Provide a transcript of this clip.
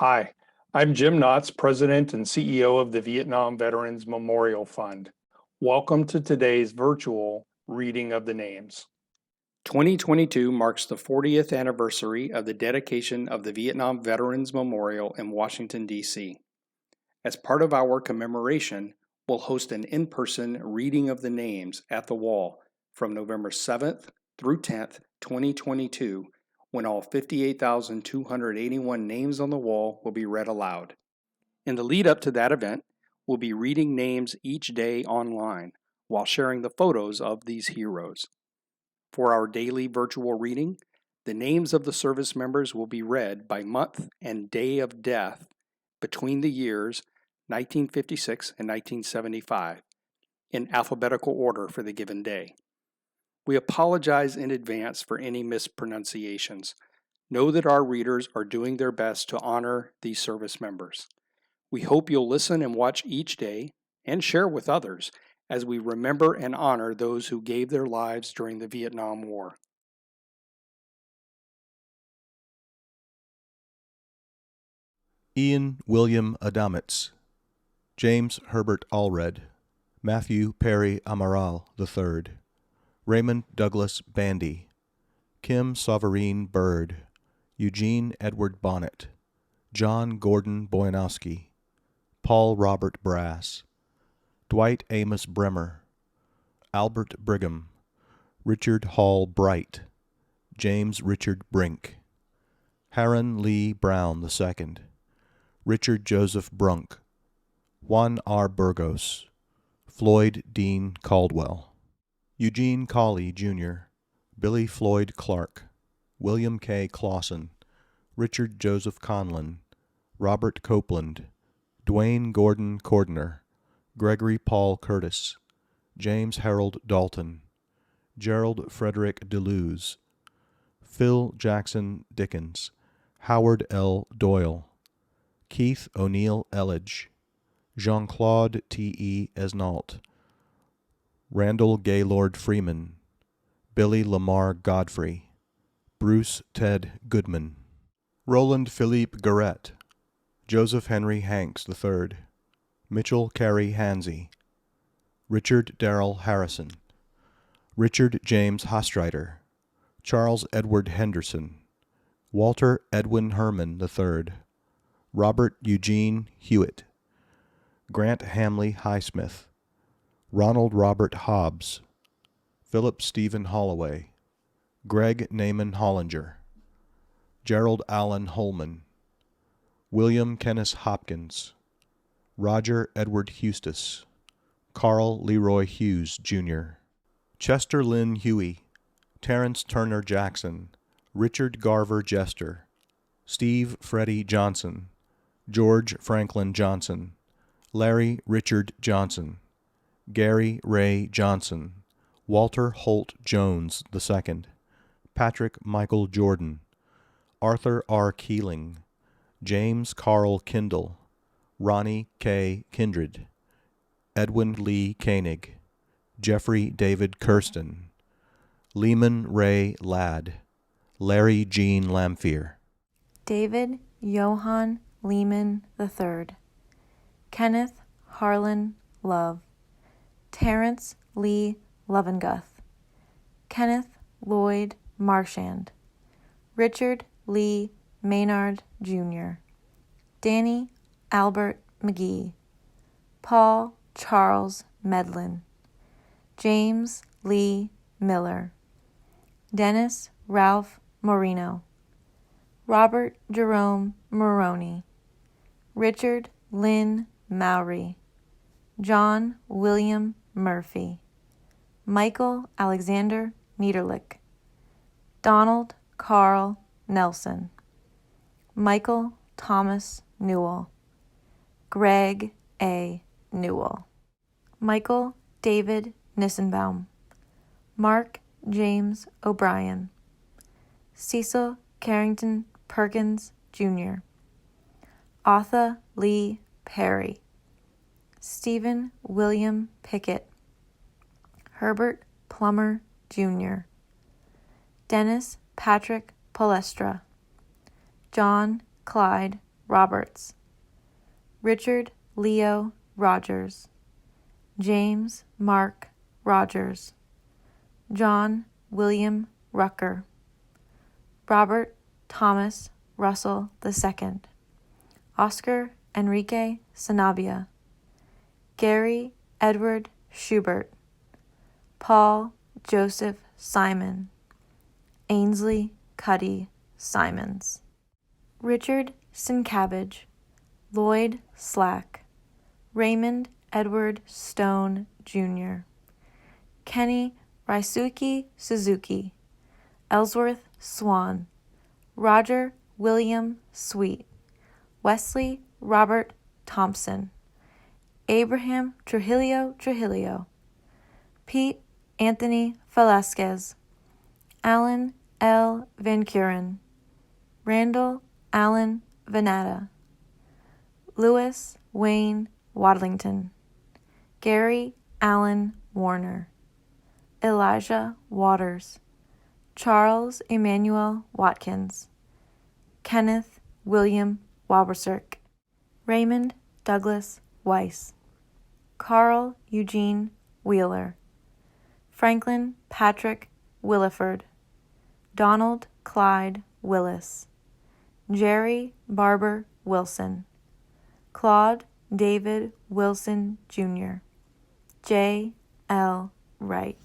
Hi, I'm Jim Knotts, President and CEO of the Vietnam Veterans Memorial Fund. Welcome to today's virtual reading of the names. 2022 marks the 40th anniversary of the dedication of the Vietnam Veterans Memorial in Washington, D.C. As part of our commemoration, we'll host an in-person reading of the names at the wall from November 7th through 10th, 2022, when all 58,281 names on the wall will be read aloud. In the lead up to that event, we'll be reading names each day online while sharing the photos of these heroes. For our daily virtual reading, the names of the service members will be read by month and day of death between the years 1956 and 1975 in alphabetical order for the given day. We apologize in advance for any mispronunciations. Know that our readers are doing their best to honor these service members. We hope you'll listen and watch each day and share with others as we remember and honor those who gave their lives during the Vietnam War. Ian William Adamitz, James Herbert Allred, Matthew Perry Amaral III, Raymond Douglas Bandy, Kim Sovereign Bird, Eugene Edward Bonnet, John Gordon Boyanowski, Paul Robert Brass, Dwight Amos Bremer, Albert Brigham, Richard Hall Bright, James Richard Brink, Harron Lee Brown II, Richard Joseph Brunk, Juan R. Burgos, Floyd Dean Caldwell, Eugene Colley, Jr., Billy Floyd Clark, William K. Clausen, Richard Joseph Conlon, Robert Copeland, Dwayne Gordon Cordner, Gregory Paul Curtis, James Harold Dalton, Gerald Frederick DeLuz, Phil Jackson Dickens, Howard L. Doyle, Keith O'Neill Elledge, Jean-Claude T.E. Esnault, Randall Gaylord Freeman, Billy Lamar Godfrey, Bruce Ted Goodman, Roland Philippe Garrett, Joseph Henry Hanks III, Mitchell Carey Hansey, Richard Darrell Harrison, Richard James Hastreiter, Charles Edward Henderson, Walter Edwin Herman III, Robert Eugene Hewitt, Grant Hamley Highsmith, Ronald Robert Hobbs, Philip Stephen Holloway, Greg Naaman Hollinger, Gerald Allen Holman, William Kenneth Hopkins, Roger Edward Eustis, Carl Leroy Hughes, Jr., Chester Lynn Huey, Terrence Turner Jackson, Richard Garver Jester, Steve Freddie Johnson, George Franklin Johnson, Larry Richard Johnson, Gary Ray Johnson, Walter Holt Jones II, Patrick Michael Jordan, Arthur R. Keeling, James Carl Kindle, Ronnie K. Kindred, Edwin Lee Koenig, Jeffrey David Kirsten, Lehman Ray Ladd, Larry Jean Lamphere, David Johann Lehman III, Kenneth Harlan Love, Terrence Lee Lovenguth, Kenneth Lloyd Marchand, Richard Lee Maynard Jr., Danny Albert McGee, Paul Charles Medlin, James Lee Miller, Dennis Ralph Moreno, Robert Jerome Maroney, Richard Lynn Mowry, John William Murphy, Michael Alexander Niederlich, Donald Carl Nelson, Michael Thomas Newell, Greg A. Newell, Michael David Nissenbaum, Mark James O'Brien, Cecil Carrington Perkins, Jr., Arthur Lee Perry, Stephen William Pickett, Herbert Plummer, Jr., Dennis Patrick Palestra, John Clyde Roberts, Richard Leo Rogers, James Mark Rogers, John William Rucker, Robert Thomas Russell II, Oscar Enrique Sanabia, Gary Edward Schubert, Paul Joseph Simon, Ainsley Cuddy Simons, Richard Sincabbage, Lloyd Slack, Raymond Edward Stone, Jr., Kenny Raisuke Suzuki, Ellsworth Swan, Roger William Sweet, Wesley Robert Thompson, Abraham Trujillo, Pete Anthony Velasquez, Alan L. Van Kuren, Randall Allen Venata, Louis Wayne Wadlington, Gary Allen Warner, Elijah Waters, Charles Emmanuel Watkins, Kenneth William Waberserk, Raymond Douglas Weiss, Carl Eugene Wheeler, Franklin Patrick Williford, Donald Clyde Willis, Jerry Barber Wilson, Claude David Wilson, Jr., J. L. Wright.